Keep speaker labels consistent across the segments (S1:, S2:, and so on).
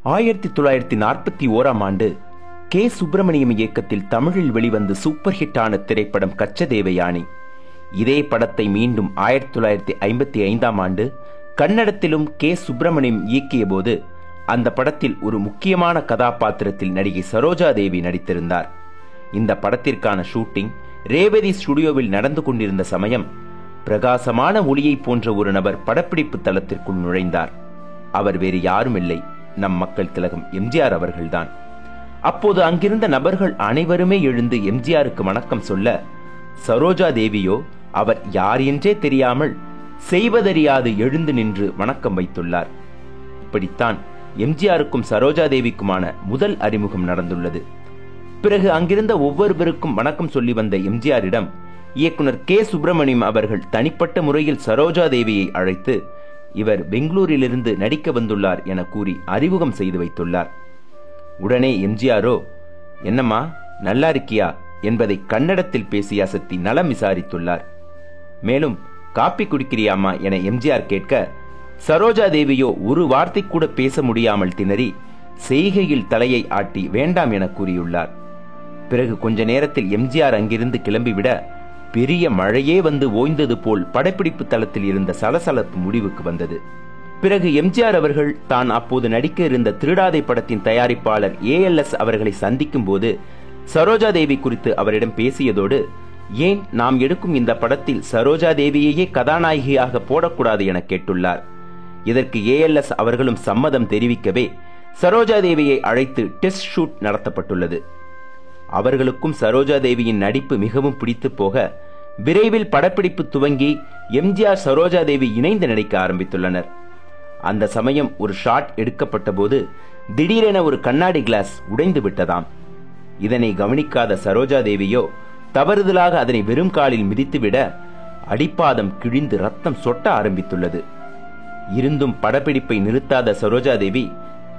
S1: 1941 K. Subramaniam இயக்கத்தில் தமிழில் வெளிவந்து சூப்பர் ஹிட்டான திரைப்படம் கச்சதேவயானி. இதே படத்தை மீண்டும் 1955 கன்னடத்திலும் கே. சுப்பிரமணியம் இயக்கிய போது அந்த படத்தில் ஒரு முக்கியமான கதாபாத்திரத்தில் நடிகை சரோஜா தேவி நடித்திருந்தார். இந்த படத்திற்கான ஷூட்டிங் ரேவதி ஸ்டுடியோவில் நடந்து கொண்டிருந்த சமயம் பிரகாசமான ஒளியை போன்ற ஒரு நபர் படப்பிடிப்பு தளத்திற்குள் நுழைந்தார். அவர் வேறு யாரும் இல்லை, நம் மக்கள் திலகம் எம்ஜிஆர் அவர்கள்தான். அப்போது அங்கிருந்த நபர்கள் அனைவருமே எழுந்து எம்ஜிஆருக்கு வணக்கம் சொல்ல, சரோஜா தேவியோ அவர் யார் என்றே தெரியாமல் செய்வதறியாது எழுந்து நின்று வணக்கம் வைத்துள்ளார். இப்படித்தான் எம்ஜிஆருக்கும் சரோஜா தேவிக்குமான முதல் அறிமுகம் நடந்துள்ளது. பிறகு அங்கிருந்த ஒவ்வொருவருக்கும் வணக்கம் சொல்லி வந்த எம்ஜிஆரிடம் இயக்குனர் கே. சுப்பிரமணியம் அவர்கள் தனிப்பட்ட முறையில் சரோஜா தேவியை அழைத்து, இவர் பெங்களூரிலிருந்து நடிக்க வந்துள்ளார் என கூறி அறிமுகம் செய்து வைத்துள்ளார். உடனே எம்ஜிஆரோ, என்னம்மா நல்லா இருக்கியா என்பதை கன்னடத்தில் பேசி அசத்தி நலம் விசாரித்துள்ளார். மேலும் காப்பி குடிக்கிறியாமா என எம்ஜிஆர் கேட்க, சரோஜா தேவியோ ஒரு வார்த்தை கூட பேச முடியாமல் திணறி செய்கையில் தலையை ஆட்டி வேண்டாம் என கூறியுள்ளார். பிறகு கொஞ்ச நேரத்தில் எம்ஜிஆர் அங்கிருந்து கிளம்பிவிட பெரிய மழையே வந்து ஓய்ந்தது போல் படப்பிடிப்பு தளத்தில் இருந்த சலசலப்பு முடிவுக்கு வந்தது. பிறகு எம்ஜிஆர் அவர்கள் தான் அப்போது நடிக்க இருந்த திருடாதை படத்தின் தயாரிப்பாளர் ALS அவர்களை சந்திக்கும் போது சரோஜா தேவி குறித்து அவரிடம் பேசியதோடு, ஏன் நாம் எடுக்கும் இந்த படத்தில் சரோஜா தேவியையே கதாநாயகியாக போடக்கூடாது என கேட்டுள்ளார். இதற்கு ALS அவர்களும் சம்மதம் தெரிவிக்கவே சரோஜா தேவியை அழைத்து டெஸ்ட் ஷூட் நடத்தப்பட்டுள்ளது. அவர்களுக்கும் சரோஜா தேவியின் நடிப்பு மிகவும் பிடித்து போக விரைவில் படப்பிடிப்பு துவங்கி எம்ஜிஆர் சரோஜா தேவி இணைந்து நடிக்க ஆரம்பித்துள்ளனர். அந்த சமயம் ஒரு ஷாட் எடுக்கப்பட்ட போது திடீரென ஒரு கண்ணாடி கிளாஸ் உடைந்து விட்டதாம். இதனை கவனிக்காத சரோஜா தேவியோ தவறுதலாக அதனை வெறும் காலில் மிதித்துவிட அடிப்பாதம் கிழிந்து ரத்தம் சொட்ட ஆரம்பித்துள்ளது. இருந்தும் படப்பிடிப்பை நிறுத்தாத சரோஜா தேவி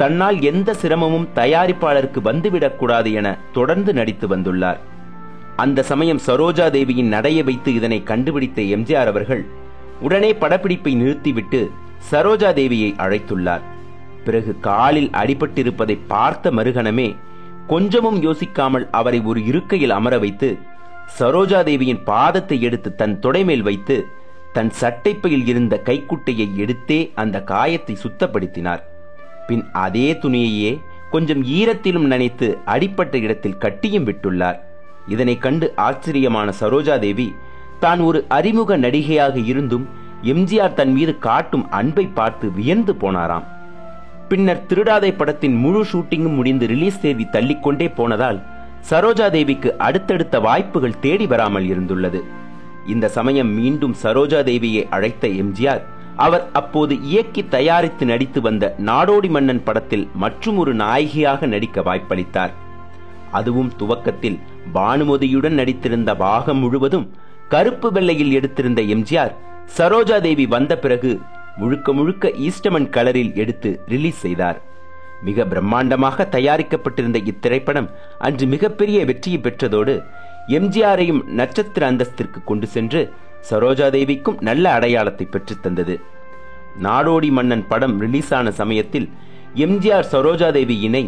S1: தன்னால் எந்த சிரமமும் தயாரிப்பாளருக்கு வந்துவிடக்கூடாது என தொடர்ந்து நடித்து வந்துள்ளார். அந்த சமயம் சரோஜா தேவியின் நடையை வைத்து இதனை கண்டுபிடித்த எம்ஜிஆர் அவர்கள் உடனே படப்பிடிப்பை நிறுத்திவிட்டு சரோஜா தேவியை அழைத்துள்ளார். பிறகு காலில் அடிபட்டிருப்பதை பார்த்த மறுகணமே கொஞ்சமும் யோசிக்காமல் அவரை ஒரு இருக்கையில் அமர வைத்து சரோஜா தேவியின் பாதத்தை எடுத்து தன் தொடைமேல் வைத்து தன் சட்டைப்பையில் இருந்த கைக்குட்டையை எடுத்தே அந்த காயத்தை சுத்தப்படுத்தினார். பின் அதே துணியையே கொஞ்சம் ஈரத்திலும் நனைத்து அடிப்பட்ட இடத்தில் கட்டியும் விட்டுள்ளார். இதனை கண்டு ஆச்சரியமான சரோஜா தேவி தான் ஒரு அறிமுக நடிகையாக இருந்தும் எம்ஜிஆர் தன் மீது காட்டும் அன்பை பார்த்து வியந்து போனாராம். பின்னர் திருடாதை படத்தின் முழு ஷூட்டிங்கும் முடிந்து ரிலீஸ் தேதி தள்ளிக்கொண்டே போனதால் சரோஜா தேவிக்கு அடுத்தடுத்த வாய்ப்புகள் தேடி வராமல் இருந்துள்ளது. இந்த சமயம் மீண்டும் சரோஜா தேவியை அழைத்த எம்ஜிஆர் அவர் அப்போது இயக்கி தயாரித்து நடித்து வந்த நாடோடி மன்னன் படத்தில் மற்றும் ஒரு நாயகியாக நடிக்க வாய்ப்பளித்தார். அதுவும் துவக்கத்தில் பானுமதியுடன் நடித்திருந்த பாகம் முழுவதும் கருப்பு வெள்ளையில் எடுத்திருந்த எம்ஜிஆர் சரோஜா தேவி வந்த பிறகு முழுக்க முழுக்க ஈஸ்டமன் கலரில் எடுத்து ரிலீஸ் செய்தார். மிக பிரம்மாண்டமாக தயாரிக்கப்பட்டிருந்த இத்திரைப்படம் அன்று மிகப்பெரிய வெற்றியை பெற்றதோடு எம்ஜிஆரையும் நட்சத்திர அந்தஸ்திற்கு கொண்டு சென்று சரோஜா தேவிக்கும் நல்ல அடையாளத்தை பெற்றுத் தந்தது. நாடோடி மன்னன் படம் ரிலீஸ் ஆன சமயத்தில் எம்ஜிஆர் சரோஜா தேவி இணை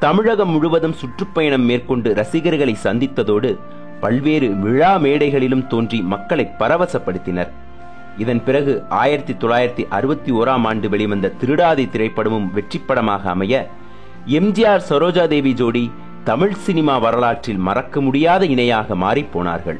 S1: தமிழகம் முழுவதும் சுற்றுப்பயணம் மேற்கொண்டு ரசிகர்களை சந்தித்ததோடு பல்வேறு விழா மேடைகளிலும் தோன்றி மக்களை பரவசப்படுத்தினர். இதன் பிறகு 1961 வெளிவந்த திருடாதை திரைப்படமும் வெற்றி படமாக அமைய எம்ஜிஆர் சரோஜா தேவி ஜோடி தமிழ் சினிமா வரலாற்றில் மறக்க முடியாத இணையாக மாறிப்போனார்கள்.